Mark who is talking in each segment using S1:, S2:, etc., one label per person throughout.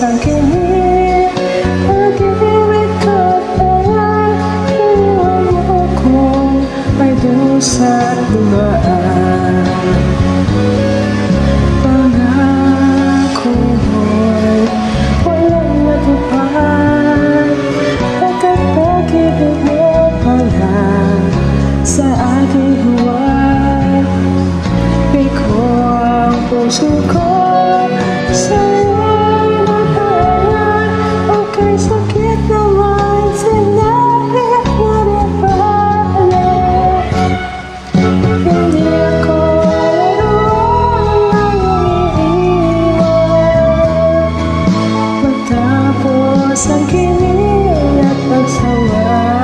S1: sangkinin. Pag-ibig ko pala, iniwan mo kong may dusa't dumaan. Pangako mo'y walang matupad, at ang pag-ibig mo pala sa aking huwag. Ikaw ang puso ko sa'yo'y matayan. O kay sakit naman sinahit mo rin pala. Hindi ako laruan na iniiwan. Matapos ang kinig at pagsawaan,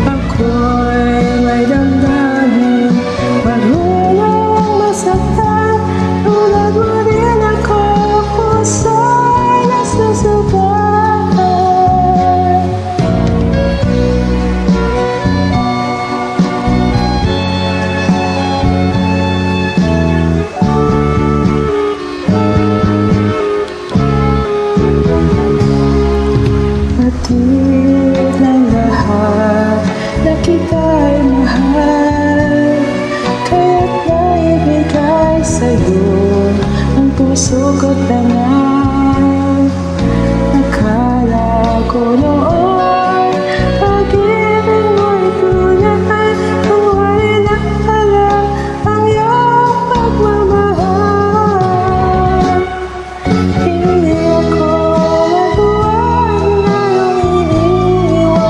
S1: ako'y may damdamin, marunong masaktan. Tulad mo rin ako, puso'y nasusubatan. Batid ng lahat na kita'y mahal, kaya't naibigay sa'yo ang puso ko't dangal. Akala ko noon pag-ibig mo'y tunay, buhay na pala ang iyong pagmamahal. Hindi ako laruan na iniiwan.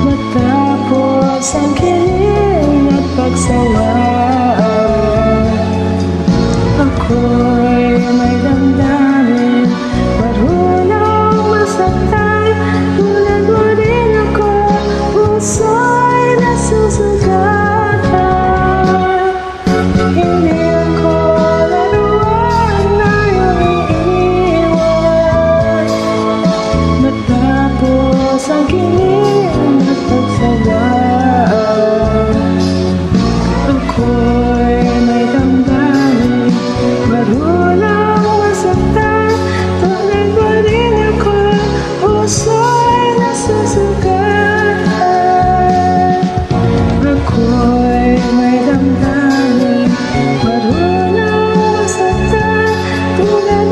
S1: Matapos ang kilig at pagsawaan, ako'y may damdamin, marunong masaktan. Tulad mo rin ako, puso'y nasusugatan. Hindi ako laruan na iniiwan. Matapos ang kilig at pagsawaan, ako'y may damdamin, marunong masaktan. Tulad mo rin ako, puso'y nasusugatan. Ako'y may damdamin, marunong masaktan. Tulad